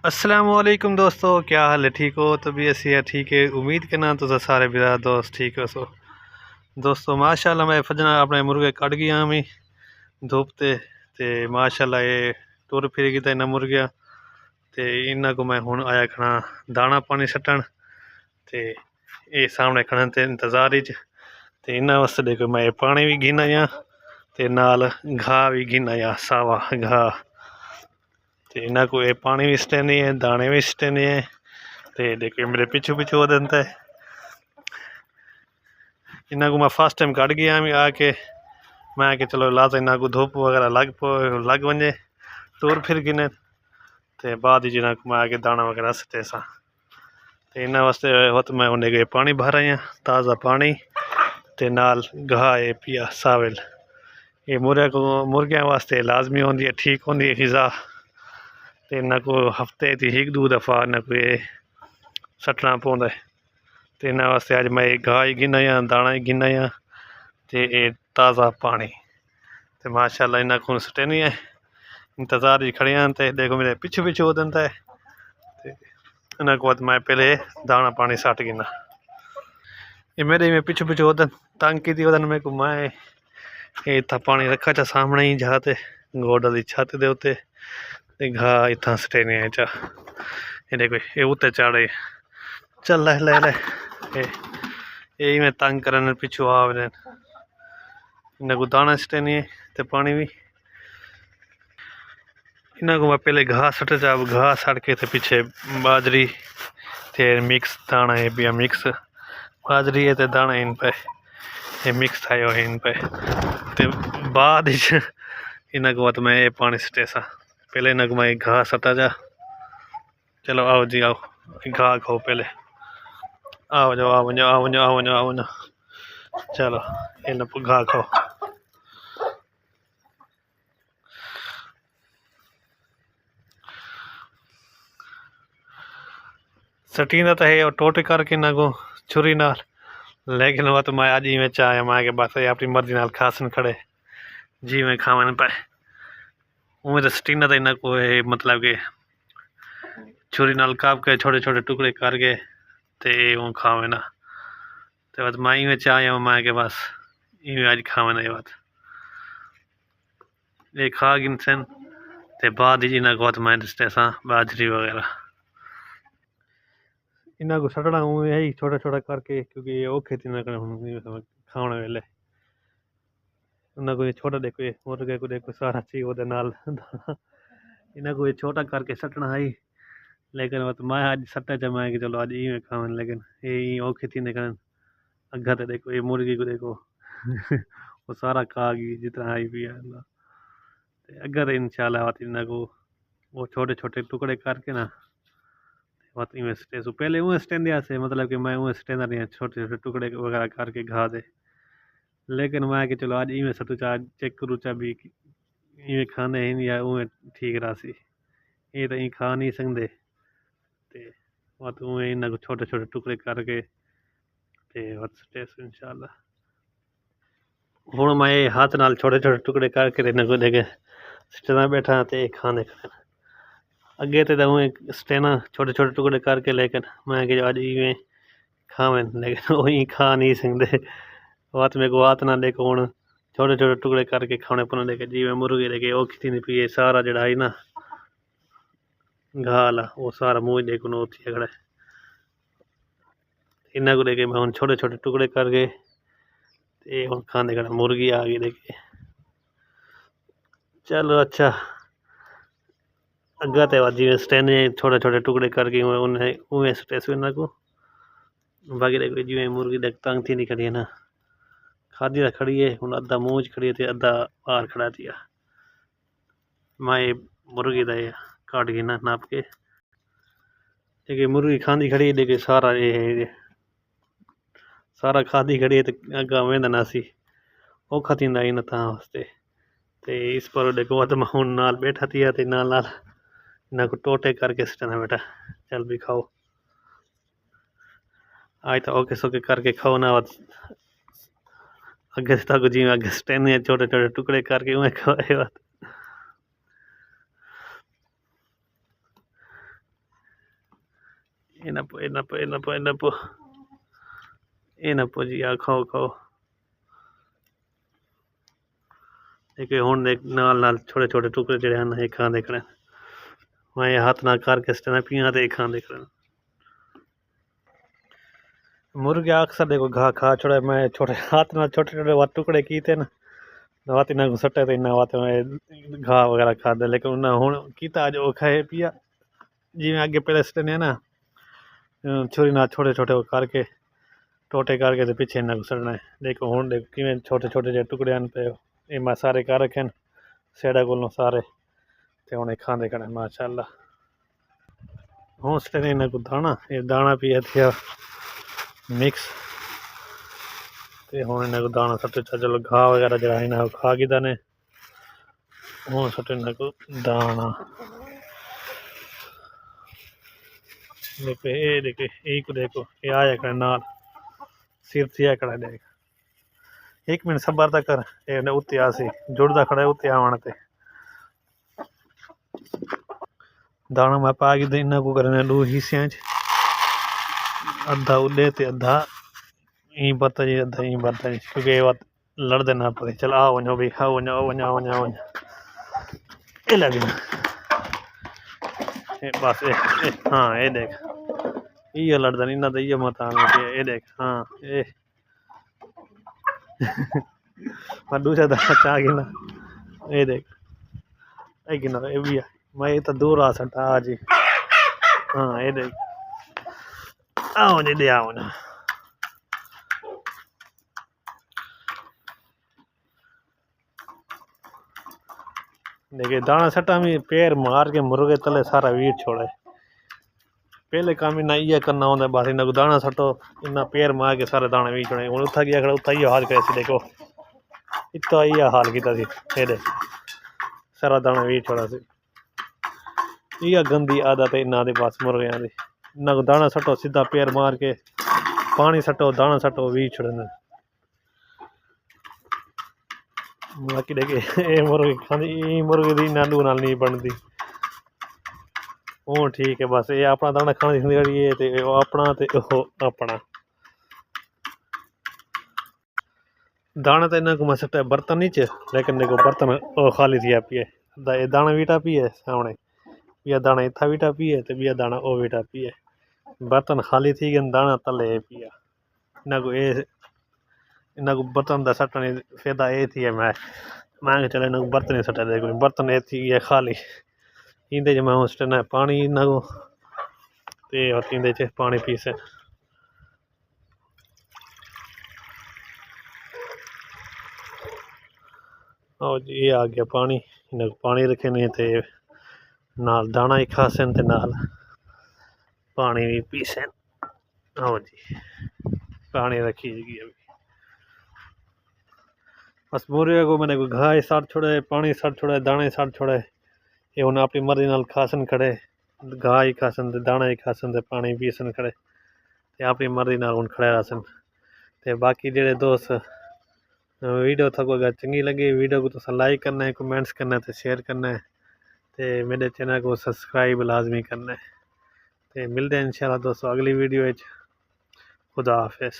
अस्सलाम वालेकुम दोस्तों, क्या हाल है? ठीक हो? तभी असी है ठीक है। उम्मीद करना तुस सारे मेरा दोस्त ठीक हो। सो दोस्तों माशाल्लाह मैं फजना अपने मुर्गे कट गया मैं धूप ते माशाल्लाह ये टुर फिर गया इन्ना मुर्गिया ते इन्ना को मैं हुन आया खड़ा दाना पानी सट्टन ते ये सामने खड़न ते इंतजार च ते इन्ना वास्ते देखो मैं पानी भी गिना या ते नाल घाह भी गिना या सावा घाह ते इन्ना को ये पानी भी सटे नहीं है, दाने भी सटे नहीं है। ते देखिए मेरे पीछू पीछू हो देता है। इन्ना को मैं फर्स्ट टाइम कट गया मैं आके मैं आके चलो लाता इन्ना को धूप वगैरह लग वजे टूर फिर गिने ते बाद जिन्ना को मैं आके दाना वगैरह सटे सा ते इन्ना वास्ते होत मैं उन्हें गए पानी भर आया ताज़ा पानी ते नाल घाह ये पिया साविल ये मुर्गियां वास्ते लाजमी होंदी है, ठीक होंदी है खिज़ा ते इन्ना को हफ्ते एक दो दफ़ा इन्ना को ये सट्टना पौंदा है। ते इन्ना वास्ते अज मैं घाह ही गिना या दाना ही गिना या ते ताज़ा पानी ते माशाल्लाह इन्ना खून सटे नहीं है। इंतज़ार ही खड़े हैं ते देखो मेरे पिछू पिछू हो देता है ते इन्ना को मैं पहले दाना पानी सट गिना ये मेरे में पिछू पिछू होदन तंग की वदन में को मैं इतना पानी रखा चा सामने ही जाते गोडा की छत दे उत्ते ते घाह इतना सटे नहीं है चा ये देखो ये उत्ते चढ़े चल ले ले ले यही मैं तंग करने पिछू आ इन्ना को दाना सटे नहीं है ते पानी भी इन्ना को मैं पहले घाह सटे चा घाह सट के ते पीछे बाजरी ते मिक्स दाना है बिया मिक्स बाजरी है ते दाना इन पे ये मिक्स थायो है इन पे ते बाद इन्ना को तो मैं ये पानी सटे सा पहले इन्ना को मैं घाह सटा जा। चलो आओ जी आओ घाह खाओ पहले आओ जाओ आओ जाओ आओ जाओ आओ जाओ आओ जाओ चलो इन घाह खाओ। सटींदा तो है और टोटे करके ना को छुरी नाल लेकिन वह तो मैं आज ही में चाहे मैं के बस अपनी मर्जी नाल खासन खड़े जी में खावन पाए उमें तो सटीना तो इन्ना को मतलब के छुरी नाल काप के छोटे छोटे टुकड़े करके ते वो खावे ना तो बस मैं में चाहे मैं के बस इवें आज खावे ना ये बात ये खा गिन सन ते बाद ही इन्ना को मैं दस्ते सा बाजरी वगैरह इन्ना को सटना है ही छोटा छोटा करके क्योंकि वो खेती ना करना खाने वेले उन्हें को छोटा देखो ये मुर्गे को देखो सारा चीज वो नाल इन्हें को छोटा करके सटना है लेकिन वो तो मैं आज सट्टा जमाया कि चलो आज ये खावन लेकिन ये वो खेती नहीं करन अग्गा तो देखो ये मुर्गी को देखो वो सारा खा गई जितना आई भी है अग्गा तो इंशाल्लाह इन्हें को वो छोटे छोटे टुकड़े करके ना पहले वो स्टैंड से मतलब कि मैं वो स्टैंड नहीं छोटे छोटे टुकड़े वगैरह करके घा दे लेकिन मैं कि चलो आज इवें सटू चा चेक करूँ चा भी इवें खाने ही या उवें ठीक रासी ये तो खा नहीं सकते ते वत उवें इन्ना को छोटे छोटे टुकड़े करके ते वत सटेस इंशाल्लाह हुण मैं हाथ नाल छोटे छोटे टुकड़े करके इन्ना को देखे स्टेना बैठा ते खाने खाने अगे तो उवें स्टेना छोटे छोटे टुकड़े करके लेकिन मैं कि आज इवें खावें लेकिन वही खा नहीं सकते बात मेरे को बात ना देखो हूँ छोटे छोटे टुकड़े करके खाने पुने लेके जी में मुर्गी लेके वो खिती नहीं पिए सारा जड़ा है ना घाह ला वो सारा मुँह देखो ना उठी खड़ा इन्ना को लेके मैं हूँ छोटे छोटे टुकड़े करके ये हूँ खाने खड़ा मुर्गी आ गई देखे चलो अच्छा अग्गा तो जी में स्टैंड छोटे छोटे टुकड़े करके उन्हें उन्हें स्टेस इन्ना को बाकी देखो जी में मुर्गी देख तंग थी नहीं खड़ी है ना खादी तो खड़ी है हूँ अद्धा मुँह च खड़ी है अद्धा बाहर खड़ा दिया मैं मुर्गी का काट गई ना नाप के देखिए मुर्गी खादी खड़ी है देखिए सारा ये सारा खादी खड़ी है तो अग्गा वेंदा नासी औखा थींदा इन था वास्ते ते इस पर देखो तो मैं हूँ नाल बैठा थी ते नाल नाल इन्ना को टोटे करके सटना बेटा चल भी खाओ आज तो ओके सोके करके खाओ ना अगे तक जी अगे स्टैंड छोटे छोटे टुकड़े करके मैं खाए बात इनपो जी आ खाओ खाओ। देखिए हुण देख नाल नाल छोटे छोटे टुकड़े जिहड़े हन ये खांदे खड़े मैं हाथ ना करके स्टना पियां ते खांदे खड़े। मुर्गे अक्सर देखो घा खा छोड़े मैं छोटे हाथ ना छोटे छोटे टुकड़े कीते न वात इन्हें को सट्टे तो इन्हें वात घा वगैरह खाते लेकिन उन्हें हुण कीता जो खाए पिया जिवें अगे पहले स्टने ना छुरी ना छोटे छोटे करके टोटे करके तो पीछे इन्हें को सड़ना है। देखो हुण देखो किवें छोटे छोटे जे टुकड़े आन पे इमा सारे कर रखे न सेड़ा कोलों सारे ते हुण खांदे खड़े माशाअल्लाह। हुण स्टने इन्हें को दाना ये दाना पिया थिया मिक्स ते हुण इन्हें को दाना सट्टे चलो घा वगैरह जरा इन्हें खा गिदा ने हुण सट्टे इन्हें को दाना देखो ये देखो एक देखो ये आया खड़े नाल सिर थिया खड़ा देख 1 मिनट सबर तक कर ये उत्ते आसी जुड़दा खड़ा उत्ते आवन ते दाना मैं पा गिदा इन्हें को करने 2 हिस्सियां अद्धा उड़े ते अद्धा ई बरता जी अद्धा ई बरता जी क्योंकि ये बात लड़दे ना पड़े चल आ वञो भी आ वञो वञो वञो वञो ये लगी बस हाँ ये देख ये लड़दा नहीं ना तो ये मत ये देख हाँ ये मैं दूसरा दाना चाह गिना ये देख ये गिना ये भी है मैं ये तो दूर आ सकता आज ही हाँ ये देख आओ जी दे आओ ना देखिए दाना सट्टा में पैर मार के मुर्गे तले सारा वीट छोड़े पहले काम इन्ना ये करना होंगे बस इन्हें को दाना सट्टो इन्ना पैर मार के सारे दाने वीट छोड़े हूँ उत्था गया खड़ा उत्था ये हाल करे देखो इतना ये हाल किया ये सारा दाना वीट छोड़ा सी ये गंदी आदत है इन्ना दे पास मुर्गियां दी इन्ना को दाना सट्टो सीधा पैर मार के पानी सट्टो दाना सट्टो वीट छोड़ने बाकी देखे ये मुर्गी खानी मुर्गी दी नालू नाल नहीं बनती हूँ ठीक है बस ये अपना दाना खाने की ये ते अपना ते अपना दाना तो इन्हें को मैं सट्टा बर्तन नहीं च लेकिन देखो बर्तन खाली थी पिए ये दाना वीटा पिए सामने बिया दाना इतना वीटा पिए तो बिया दाना ओ वीटा पिए बर्तन खाली थी गए दाना तले पिया इन्हें को ये इन्हें को बर्तन का सट्टने फायदा ये थी है मैं चले इन्हें बर्तन सट्टा देखो बर्तन ये थी है खाली इंदे च मैं उसने पानी इन्हें को ते और इंदे च पानी पी से आओ जी ये आ गया पानी इन्हें पानी रखे नहीं थे नाल दाना ही खासन ते नाल पानी भी पीसन आओ जी पानी रखी जी अभी बस मुर्गे को मैंने को घास साट छोड़े पानी साट छोड़े दाने साट छोड़े ये उन्हें अपनी मर्जी नाल खासन खड़े घाह ही खासन ते दाना ही खासन ते पानी पीसन खड़े ते अपनी मर्जी नाल हुण खड़े रहसन ते बाकी जेह्ड़े दोस्त वीडियो थको अगर चंगी लगी वीडियो को तुस लाइक करना है कमेंट्स करना है ते शेयर करना है ते मेरे चैनल को सब्सक्राइब लाजमी करना है ते मिलते हैं इंशाल्लाह दोस्तों अगली वीडियो खुदा हाफिज़।